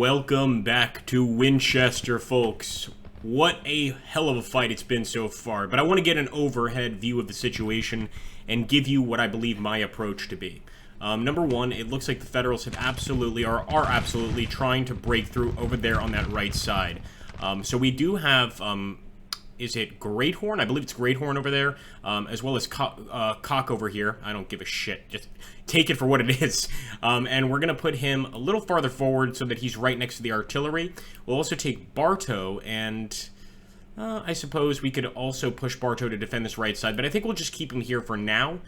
Welcome back to Winchester, folks. What a hell of a fight it's been so far, but I want to get an overhead view of the situation and give you what I believe my approach to be. Number one, it looks like the Federals have are absolutely trying to break through over there on that right side. So we do have, is it Great Horn? I believe it's Great Horn over there, as well as Cock over here. I don't give a shit. Just take it for what it is. And we're going to put him a little farther forward so that he's right next to the artillery. We'll also take Bartow, and I suppose we could also push Bartow to defend this right side, but I think we'll just keep him here for now.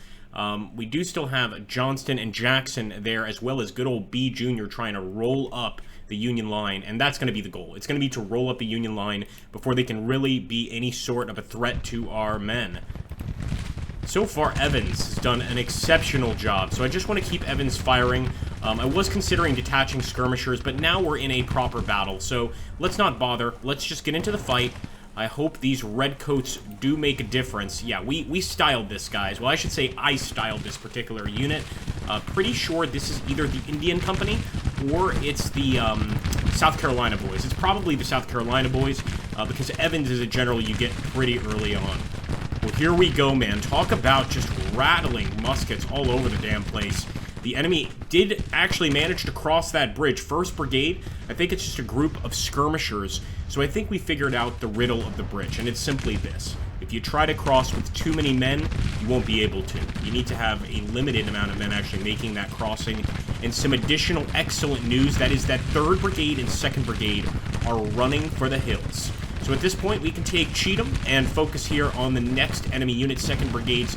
We do still have Johnston and Jackson there, as well as good old B Jr. trying to roll up the Union line, and that's going to be the goal. It's going to be to roll up the Union line before they can really be any sort of a threat to our men. So far, Evans has done an exceptional job, so I just want to keep Evans firing. I was considering detaching skirmishers, but now we're in a proper battle, so let's not bother. Let's just get into the fight. I hope these redcoats do make a difference. Yeah, we styled this, guys. Well, I should say I styled this particular unit. Pretty sure this is either the Indian Company or it's the South Carolina boys. It's probably the South Carolina boys because Evans is a general you get pretty early on. Well, here we go, man. Talk about just rattling muskets all over the damn place. The enemy did actually manage to cross that bridge. 1st Brigade, I think it's just a group of skirmishers. So I think we figured out the riddle of the bridge, and it's simply this. If you try to cross with too many men, you won't be able to. You need to have a limited amount of men actually making that crossing. And some additional excellent news, that is that 3rd Brigade and 2nd Brigade are running for the hills. So at this point, we can take Cheatham and focus here on the next enemy unit, 2nd Brigade's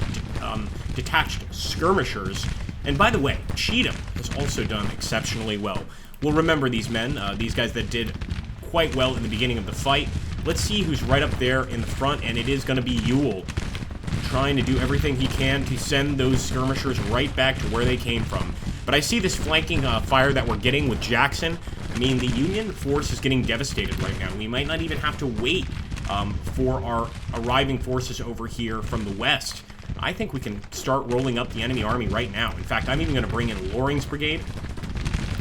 detached skirmishers. And by the way, Cheatham has also done exceptionally well. We'll remember these men, these guys that did quite well in the beginning of the fight. Let's see who's right up there in the front, and it is going to be Ewell, trying to do everything he can to send those skirmishers right back to where they came from. But I see this flanking fire that we're getting with Jackson. I mean, the Union force is getting devastated right now. We might not even have to wait for our arriving forces over here from the west. I think we can start rolling up the enemy army right now. In fact, I'm even going to bring in Loring's brigade,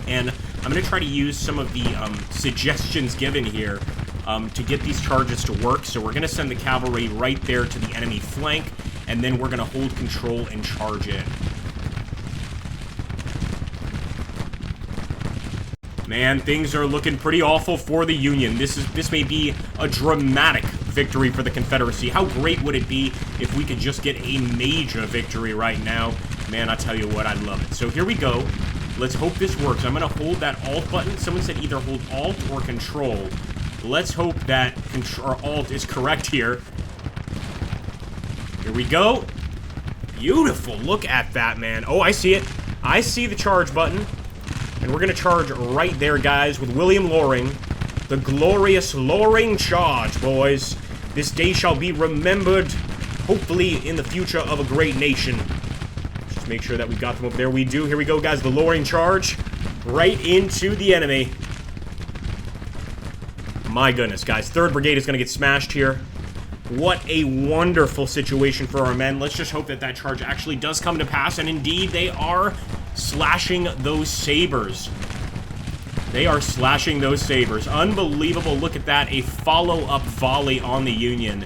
and I'm going to try to use some of the suggestions given here to get these charges to work. So we're going to send the cavalry right there to the enemy flank, and then we're going to hold control and charge in. Man, things are looking pretty awful for the Union. This may be a dramatic victory for the Confederacy. How great would it be if we could just get a major victory right now? Man, I tell you what, I'd love it. So here we go. Let's hope this works. I'm going to hold that Alt button. Someone said either hold Alt or Control. Let's hope that Alt is correct here. Here we go. Beautiful. Look at that, man. Oh, I see it. I see the charge button. And we're going to charge right there, guys, with William Loring. The glorious Loring charge, boys. This day shall be remembered, hopefully in the future of a great nation. Just make sure that we got them over there. We do. Here we go, guys. The Loring charge right into the enemy. My goodness, guys. 3rd Brigade is going to get smashed here. What a wonderful situation for our men. Let's just hope that that charge actually does come to pass. And indeed, they are slashing those sabers. They are slashing those sabers. Unbelievable. Look at that. A follow-up volley on the Union.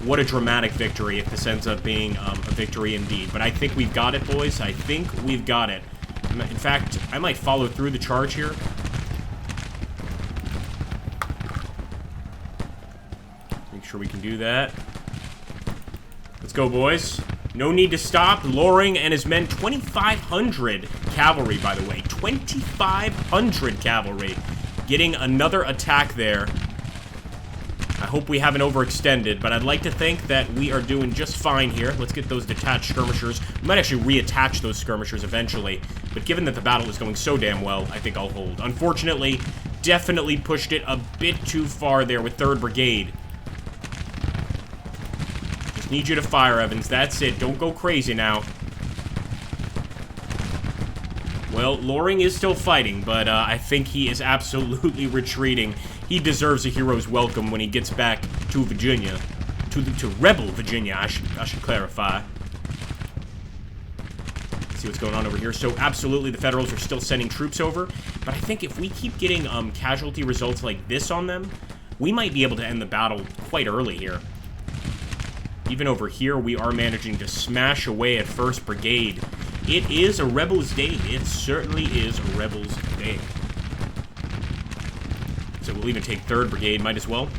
What a dramatic victory if this ends up being a victory indeed. But I think we've got it, boys. I think we've got it. In fact, I might follow through the charge here. Make sure we can do that. Let's go, boys. No need to stop. Loring and his men, 2,500 cavalry, by the way. 2,500 cavalry. Getting another attack there. I hope we haven't overextended, but I'd like to think that we are doing just fine here. Let's get those detached skirmishers. We might actually reattach those skirmishers eventually, but given that the battle is going so damn well, I think I'll hold. Unfortunately, definitely pushed it a bit too far there with 3rd Brigade. Need you to fire, Evans. That's it. Don't go crazy now. Well, Loring is still fighting, but I think he is absolutely retreating. He deserves a hero's welcome when he gets back to Virginia. To Rebel Virginia, I should clarify. see what's going on over here. So absolutely, the Federals are still sending troops over. But I think if we keep getting casualty results like this on them, we might be able to end the battle quite early here. Even over here, we are managing to smash away at 1st Brigade. It is a Rebels' day. It certainly is a Rebels' day. So we'll even take 3rd Brigade, might as well.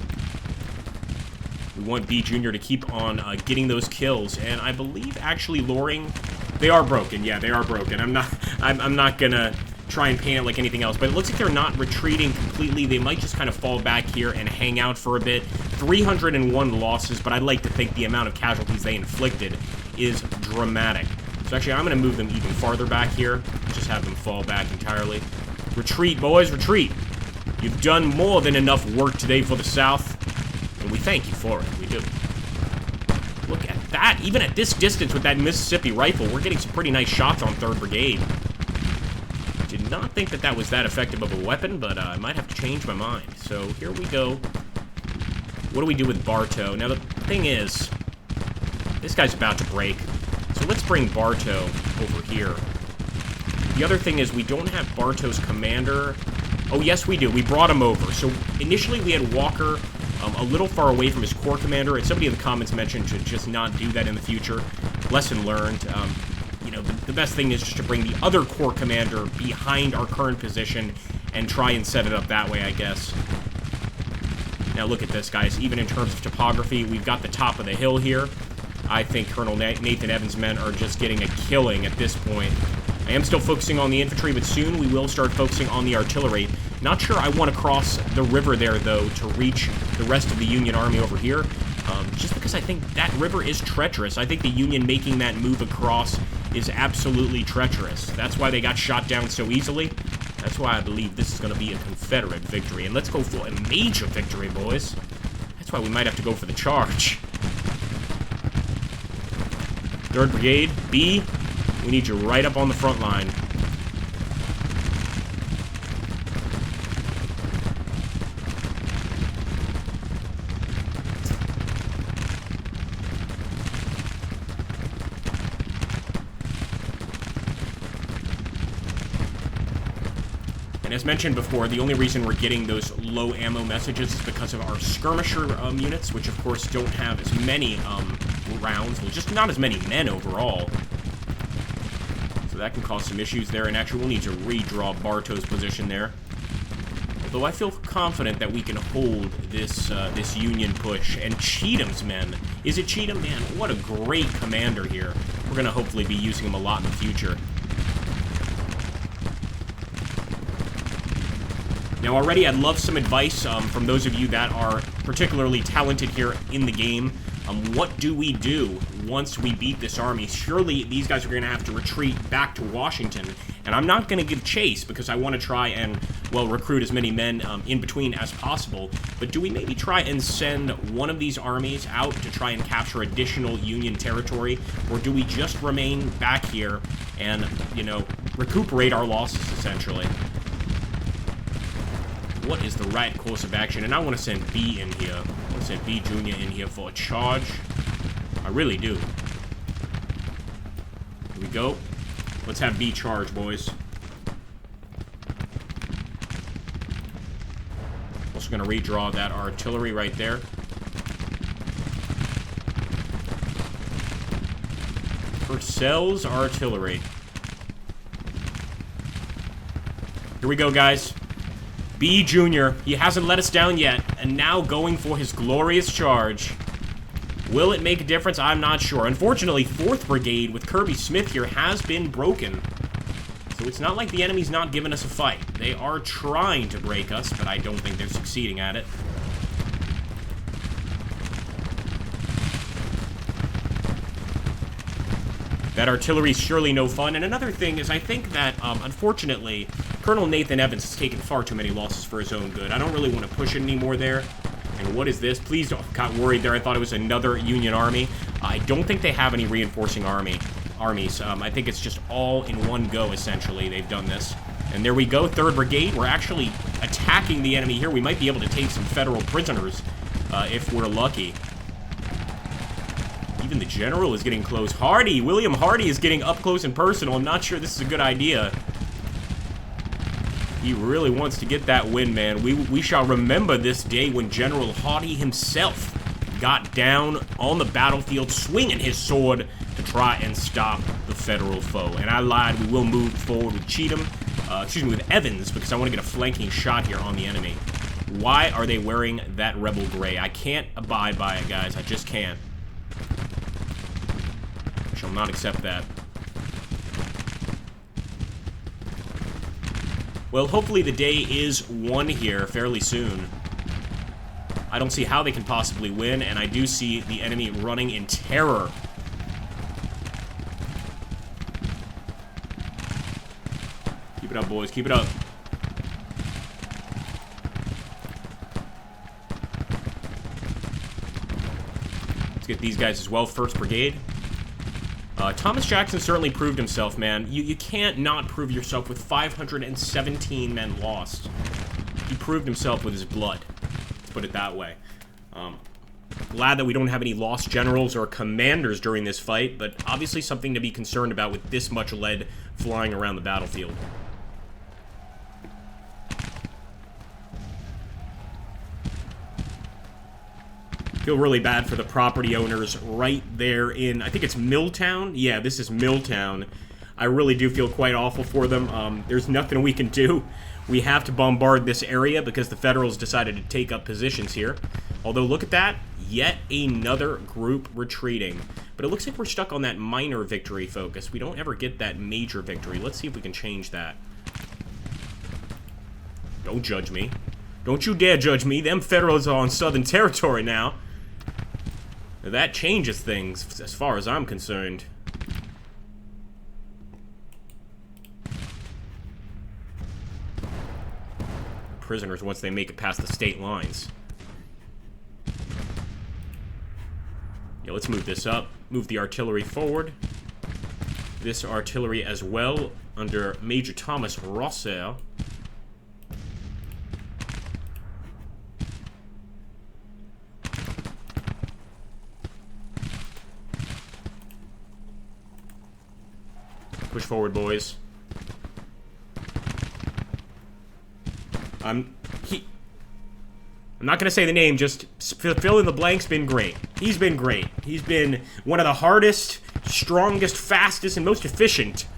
We want B Jr. to keep on getting those kills, and I believe actually luring... They are broken, yeah, they are broken. I'm not gonna try and paint it like anything else, but it looks like they're not retreating completely. They might just kind of fall back here and hang out for a bit. 301 losses, but I'd like to think the amount of casualties they inflicted is dramatic. So actually, I'm gonna move them even farther back here. Just have them fall back entirely. Retreat, boys, retreat! You've done more than enough work today for the South, and we thank you for it. We do. Look at that. Even at this distance with that Mississippi rifle, we're getting some pretty nice shots on 3rd Brigade. Did not think that that was that effective of a weapon, but I might have to change my mind. So here we go. What do we do with Bartow? Now, the thing is, this guy's about to break. So let's bring Bartow over here. The other thing is we don't have Bartow's commander. Oh, yes, we do. We brought him over. So initially we had Walker a little far away from his core commander, and somebody in the comments mentioned to just not do that in the future. Lesson learned. You know, the best thing is just to bring the other core commander behind our current position and try and set it up that way, I guess. Now look at this, guys. Even in terms of topography, we've got the top of the hill here. I think Colonel Nathan Evans' men are just getting a killing at this point. I am still focusing on the infantry, but soon we will start focusing on the artillery. Not sure I want to cross the river there, though, to reach the rest of the Union Army over here. Just because I think that river is treacherous. I think the Union making that move across is absolutely treacherous. That's why they got shot down so easily. That's why I believe this is going to be a Confederate victory. And let's go for a major victory, boys. That's why we might have to go for the charge. 3rd Brigade, B, we need you right up on the front line. As mentioned before, the only reason we're getting those low ammo messages is because of our skirmisher units, which of course don't have as many rounds, well, just not as many men overall. So that can cause some issues there, and actually we'll need to redraw Bartow's position there. Although I feel confident that we can hold this this Union push. And Cheatham's men. Is it Cheatham? Man, what a great commander here. We're going to hopefully be using him a lot in the future. Now, already, I'd love some advice from those of you that are particularly talented here in the game. What do we do once we beat this army? Surely these guys are going to have to retreat back to Washington, and I'm not going to give chase because I want to try and, well, recruit as many men in between as possible. But do we maybe try and send one of these armies out to try and capture additional Union territory, or do we just remain back here and, you know, recuperate our losses, essentially? What is the right course of action? And I want to send B in here. I want to send B Jr. in here for a charge. I really do. Here we go. Let's have B charge, boys. Also going to redraw that artillery right there. Purcell's artillery. Here we go, guys. B Jr., he hasn't let us down yet, and now going for his glorious charge. Will it make a difference? I'm not sure. Unfortunately, 4th Brigade with Kirby Smith here has been broken. So it's not like the enemy's not giving us a fight. They are trying to break us, but I don't think they're succeeding at it. That artillery's surely no fun. And another thing is I think that, unfortunately, Colonel Nathan Evans has taken far too many losses for his own good. I don't really want to push it anymore there. And what is this? Please don't. Got worried there. I thought it was another Union army. I don't think they have any reinforcing armies. I think it's just all in one go, essentially. They've done this. And there we go, 3rd Brigade. We're actually attacking the enemy here. We might be able to take some federal prisoners if we're lucky. Even the general is getting close. Hardy, William Hardy is getting up close and personal. I'm not sure this is a good idea. He really wants to get that win, man. We shall remember this day when General Haughty himself got down on the battlefield, swinging his sword to try and stop the Federal foe. And I lied, we will move forward with Cheatham, with Evans, because I want to get a flanking shot here on the enemy. Why are they wearing that rebel gray? I can't abide by it, guys. I just can't. I shall not accept that. Well, hopefully the day is won here fairly soon. I don't see how they can possibly win, and I do see the enemy running in terror. Keep it up, boys. Keep it up. Let's get these guys as well. 1st Brigade. Thomas Jackson certainly proved himself, man. You can't not prove yourself with 517 men lost. He proved himself with his blood. Let's put it that way. Glad that we don't have any lost generals or commanders during this fight, but obviously something to be concerned about with this much lead flying around the battlefield. Feel really bad for the property owners right there in, I think it's Milltown? Yeah, this is Milltown. I really do feel quite awful for them. There's nothing we can do. We have to bombard this area because the Federals decided to take up positions here. Although, look at that. Yet another group retreating. But it looks like we're stuck on that minor victory focus. We don't ever get that major victory. Let's see if we can change that. Don't judge me. Don't you dare judge me. Them Federals are on Southern territory now. That changes things, as far as I'm concerned. Prisoners once they make it past the state lines. Yeah, let's move this up. Move the artillery forward. This artillery as well, under Major Thomas Rossell. Push forward, boys. I'm not going to say the name, just fill in the blanks. Been great. He's been great. He's been one of the hardest, strongest, fastest, and most efficient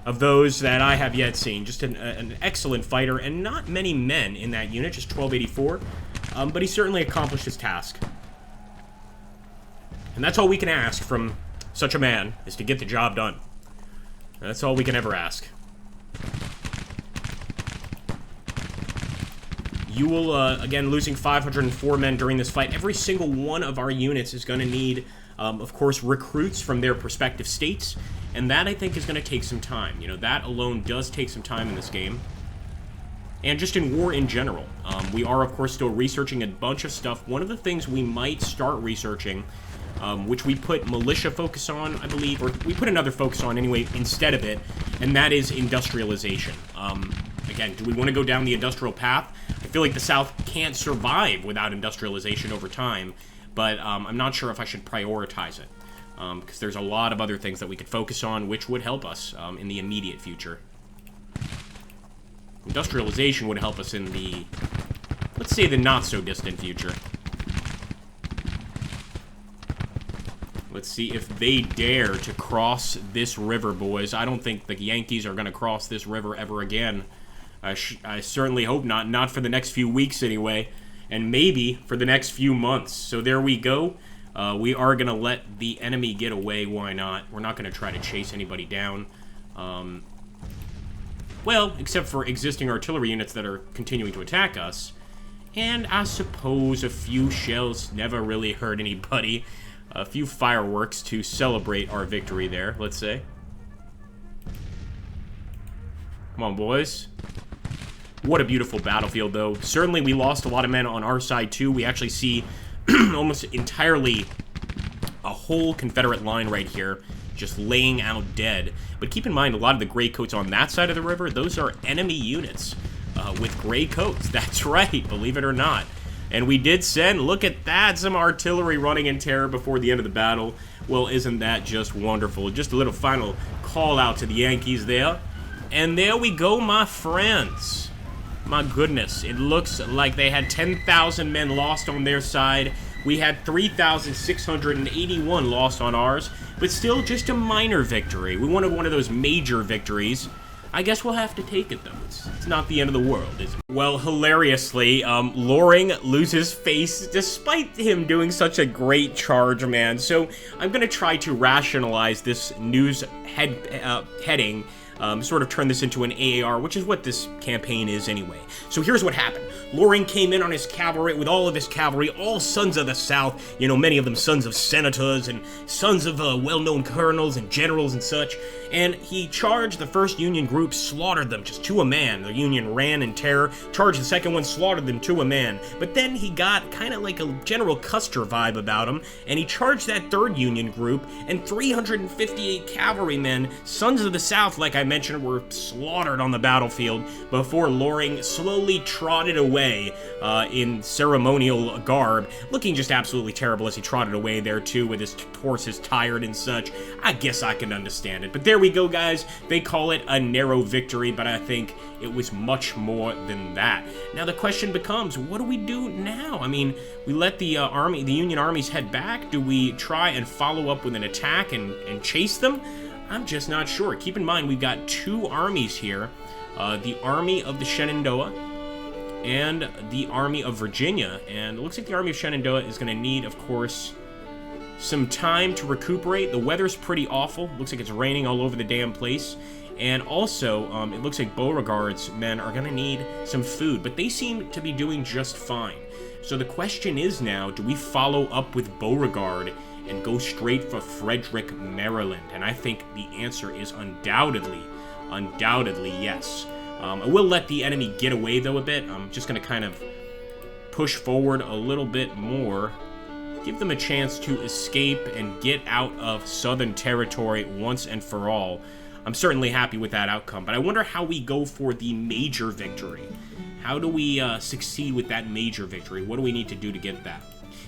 of those that I have yet seen. Just an excellent fighter, and not many men in that unit, just 1284. But he certainly accomplished his task. And that's all we can ask from such a man, is to get the job done. That's all we can ever ask. You will, again, losing 504 men during this fight. Every single one of our units is going to need, of course, recruits from their respective states. And that, I think, is going to take some time. You know, that alone does take some time in this game. And just in war in general. We are, of course, still researching a bunch of stuff. One of the things we might start researching, which we put militia focus on, I believe, or we put another focus on anyway instead of it, and that is industrialization. Again, do we want to go down the industrial path? I feel like the South can't survive without industrialization over time, but I'm not sure if I should prioritize it, because there's a lot of other things that we could focus on which would help us in the immediate future. Industrialization would help us in the, let's say, the not-so-distant future. Let's see if they dare to cross this river, boys. I don't think the Yankees are going to cross this river ever again. I certainly hope not. Not for the next few weeks, anyway. And maybe for the next few months. So there we go. We are going to let the enemy get away. Why not? We're not going to try to chase anybody down. Well, except for existing artillery units that are continuing to attack us. And I suppose a few shells never really hurt anybody. A few fireworks to celebrate our victory there, let's say. Come on, boys. What a beautiful battlefield, though. Certainly, we lost a lot of men on our side, too. We actually see almost entirely a whole Confederate line right here, just laying out dead. But keep in mind, a lot of the gray coats on that side of the river, those are enemy units with gray coats. That's right, believe it or not. And we did send, look at that, some artillery running in terror before the end of the battle. Well, isn't that just wonderful? Just a little final call out to the Yankees there. And there we go, my friends. My goodness, it looks like they had 10,000 men lost on their side. We had 3,681 lost on ours, but still just a minor victory. We wanted one of those major victories. I guess we'll have to take it, though. It's not the end of the world, is it? Well, hilariously, Loring loses face despite him doing such a great charge, man. So I'm going to try to rationalize this news heading, sort of turn this into an AAR, which is what this campaign is anyway. So here's what happened. Loring came in on his cavalry, with all of his cavalry, all sons of the South, you know, many of them sons of senators and sons of well-known colonels and generals and such, and he charged the first Union group, slaughtered them just to a man. The Union ran in terror, charged the second one, slaughtered them to a man, but then he got kind of like a General Custer vibe about him, and he charged that third Union group, and 358 cavalrymen, sons of the South, like I mentioned, were slaughtered on the battlefield before Loring slowly trotted away in ceremonial garb, looking just absolutely terrible as he trotted away there too, with his horses tired and such. I guess I can understand it. But there we go, guys. They call it a narrow victory, but I think it was much more than that. Now the question becomes, what do we do now? I mean, we let the Union armies head back. Do we try and follow up with an attack and chase them? I'm just not sure. Keep in mind, we've got two armies here. The Army of the Shenandoah and the Army of Virginia. And it looks like the Army of Shenandoah is going to need, of course, some time to recuperate. The weather's pretty awful. Looks like it's raining all over the damn place. And also, it looks like Beauregard's men are going to need some food, but they seem to be doing just fine. So the question is now, do we follow up with Beauregard and go straight for Frederick, Maryland? And I think the answer is undoubtedly yes. I will let the enemy get away, though, a bit. I'm just going to kind of push forward a little bit more, give them a chance to escape and get out of Southern territory once and for all. I'm certainly happy with that outcome, but I wonder how we go for the major victory. How do we succeed with that major victory? What do we need to do to get that?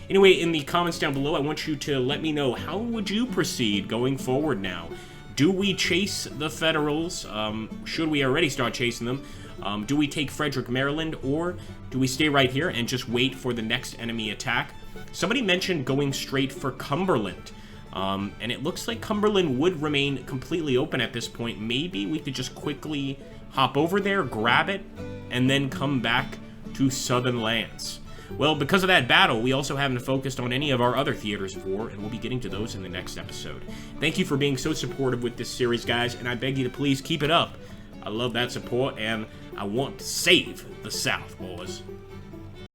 Anyway, in the comments down below, I want you to let me know, how would you proceed going forward now? Do we chase the Federals? Should we already start chasing them? Do we take Frederick, Maryland, or do we stay right here and just wait for the next enemy attack? Somebody mentioned going straight for Cumberland, and it looks like Cumberland would remain completely open at this point. Maybe we could just quickly hop over there, grab it, and then come back to Southern lands. Well, because of that battle, we also haven't focused on any of our other theaters of war, and we'll be getting to those in the next episode. Thank you for being so supportive with this series, guys, and I beg you to please keep it up. I love that support, and I want to save the South, boys.